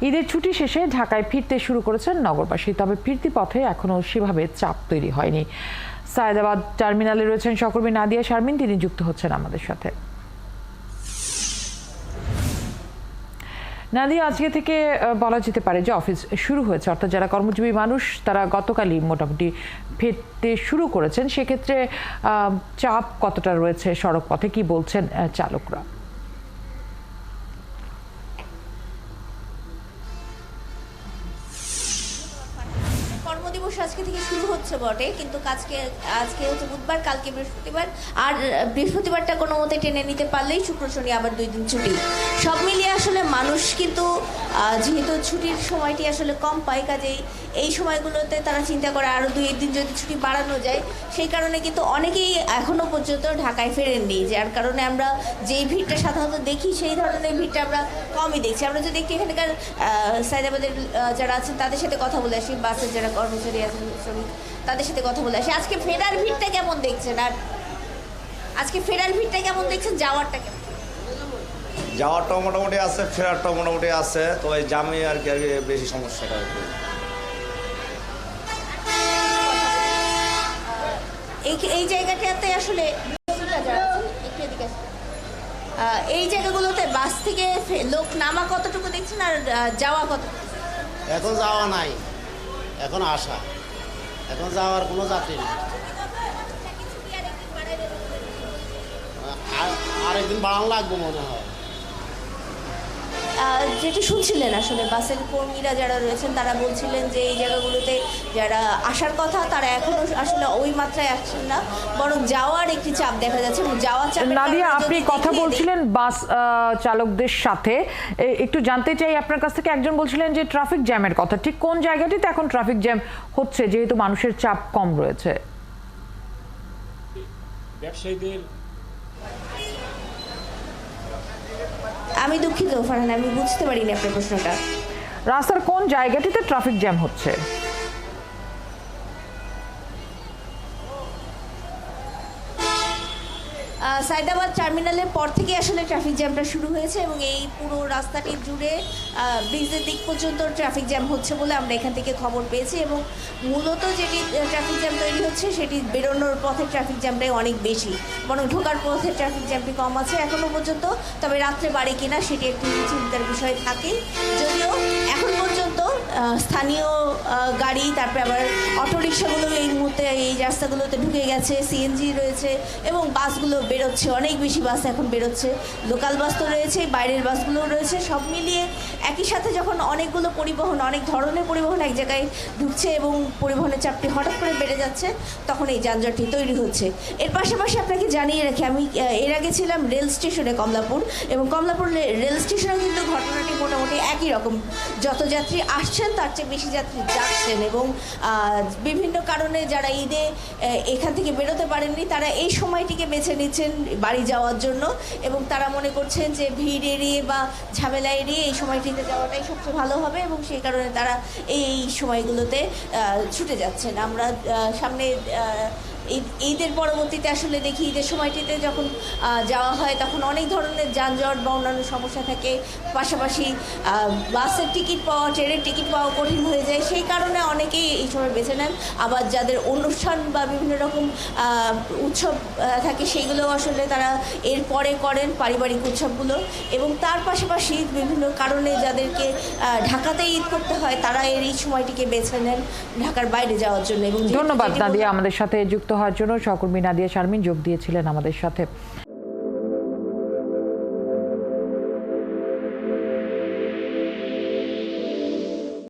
ঈদের ছুটি শেষে ঢাকায় ফিরতে শুরু করেছেন নগরবাসী, তবে ফিরতি পথে এখনো সেভাবে চাপ তৈরি হয়নি। সায়েদাবাদ টার্মিনালে রয়েছেন সহকর্মী নাদিয়া শারমিন, তিনি যুক্ত হচ্ছেন আমাদের সাথে। নাদিয়া, আজকে থেকে বলা যেতে পারে যে অফিস শুরু হয়েছে, অর্থাৎ যারা কর্মজীবী মানুষ তারা গতকালই মোটামুটি ফিরতে শুরু করেছেন। সেক্ষেত্রে চাপ কতটা রয়েছে সড়ক পথে, কি বলছেন চালকরা? কর্মদিবস আজকে থেকে শুরু হচ্ছে বটে, কিন্তু আজকে হচ্ছে বুধবার, কালকে বৃহস্পতিবার, আর বৃহস্পতিবারটা কোনো মতে টেনে নিতে পারলেই শুক্র শনি আবার 2 দিন ছুটি। সব মিলিয়ে আসলে মানুষ কিন্তু যেহেতু ছুটির সময়টি আসলে কম পায়, কাজেই এই সময়গুলোতে তারা চিন্তা করে আরও 2 দিন যদি ছুটি বাড়ানো যায়। সেই কারণে কিন্তু অনেকেই এখনও পর্যন্ত ঢাকায় ফেরেননি, যার কারণে আমরা যেই ভিড়টা সাধারণত দেখি সেই ধরনের ভিড়টা আমরা কমই দেখছি। আমরা যদি একটু এখানকার সায়েদাবাদের যারা আছেন তাদের সাথে কথা বলে আসি, বাসের যারা কর্মচারী আছেন, শ্রমিক, তাদের সাথে কথা বলে আসি। আজকে ফেরার ভিড়টা কেমন দেখছেন? আর আজকে ফেরার ভিড়টা কেমন দেখছেন? যাওয়ারটা কেমন? যাওয়ারটাও মোটামুটি আছে, ফেরারটাও মোটামুটি আছে, তো এই জামে আর কি বেশি সমস্যাটা আর কি। এই জায়গাটাতে আসলে এই জায়গাগুলোতে বাস থেকে লোক নামা কতটুকু দেখছেন আর যাওয়া কত? এখন যাওয়া নাই, এখন আসা, এখন যাওয়ার কোনো যাত্রী নেই। আরেকদিন বাড়ানো লাগবে মনে হয়। যেটি শুনছিলেন আসলে বাসের কর্মীরা যারা রয়েছেন তারা বলছিলেন যে এই জায়গাগুলোতে যারা আসার কথা তারা এখনো আসলে ওই মাত্রায় আসছেন না, বরং যাওয়ার একটি চাপ দেখা যাচ্ছে। যাওয়ার চাপ। নাদিয়া, আপনি কথা বলছিলেন বাস চালকদের সাথে, একটু জানতে চাই আপনার কাছ থেকে। একজন বলছিলেন যে ট্রাফিক জ্যামের কথা, ঠিক কোন জায়গাটিতে এখন ট্রাফিক জ্যাম হচ্ছে যেহেতু মানুষের চাপ কম রয়েছে? ব্যবসায়ীদের আমি দুঃখিত ফারহান, আমি বুঝতে পারিনি আপনার প্রশ্নটা। রাস্তার কোন জায়গাটিতে ট্রাফিক জ্যাম হচ্ছে? সায়েদাবাদ টার্মিনালের পর থেকে আসলে ট্রাফিক জ্যামটা শুরু হয়েছে এবং এই পুরো রাস্তাটি জুড়ে ব্রিজের দিক পর্যন্ত ট্রাফিক জ্যাম হচ্ছে বলে আমরা এখান থেকে খবর পেয়েছি। এবং মূলত যেটি ট্রাফিক জ্যাম তৈরি হচ্ছে সেটি বেরোনোর পথে ট্রাফিক জ্যামটাই অনেক বেশি, বরং ঢোকার পথে ট্রাফিক জ্যামটি কম আছে এখনও পর্যন্ত। তবে রাত্রে বাড়ে কিনা সেটি একটি চিন্তার বিষয় থাকে, যদিও এখন পর্যন্ত স্থানীয় গাড়ি, তারপরে আবার অটোরিকশাগুলো এই মুহূর্তে এই রাস্তাগুলোতে ঢুকে গেছে, সিএনজি রয়েছে এবং বাসগুলো বেরোচ্ছে, অনেক বেশি বাস এখন বেরোচ্ছে। লোকাল বাস তো রয়েছে, বাইরের বাসগুলোও রয়েছে। সব মিলিয়ে একই সাথে যখন অনেকগুলো পরিবহন, অনেক ধরনের পরিবহন এক জায়গায় ঢুকছে এবং পরিবহনের চাপটি হঠাৎ করে বেড়ে যাচ্ছে, তখন এই যানজটটি তৈরি হচ্ছে। এর পাশাপাশি আপনাকে জানিয়ে রাখি, আমি এর আগে ছিলাম রেল স্টেশনে কমলাপুর, এবং কমলাপুর রেল স্টেশনে কিন্তু ঘটনাটি মোটামুটি একই রকম। যত যাত্রী আসছেন তার চেয়ে বেশি যাত্রী যাচ্ছেন, এবং বিভিন্ন কারণে যারা ঈদে এখান থেকে বেরোতে পারেননি তারা এই সময়টিকে বেছে নিচ্ছেন বাড়ি যাওয়ার জন্য, এবং তারা মনে করছেন যে ভিড় এড়িয়ে বা ঝামেলা এড়িয়ে এই সময়টিতে যাওয়াটাই সবচেয়ে ভালো হবে, এবং সেই কারণে তারা এই সময়গুলোতে ছুটে যাচ্ছেন। আমরা সামনে ঈদের পরবর্তীতে আসলে দেখি ঈদের সময়টিতে যখন যাওয়া হয় তখন অনেক ধরনের যানজট বা অন্যান্য সমস্যা থাকে, পাশাপাশি বাসের টিকিট পাওয়া, ট্রেনের টিকিট পাওয়া কঠিন হয়ে যায়। সেই কারণে অনেকেই এই সময় বেছে নেন। আবার যাদের অনুষ্ঠান বা বিভিন্ন রকম উৎসব থাকে সেইগুলো আসলে তারা এর পরে করেন, পারিবারিক উৎসবগুলো। এবং তার পাশাপাশি বিভিন্ন কারণে যাদেরকে ঢাকাতে ঈদ করতে হয় তারা এই সময়টিকে বেছে নেন ঢাকার বাইরে যাওয়ার জন্য। এবং ধন্যবাদ নাদিয়া, আমাদের সাথে যুক্ত হওয়ার জন্য। সহকর্মী নাদিয়া শারমিন যোগ দিয়েছিলেন আমাদের সাথে।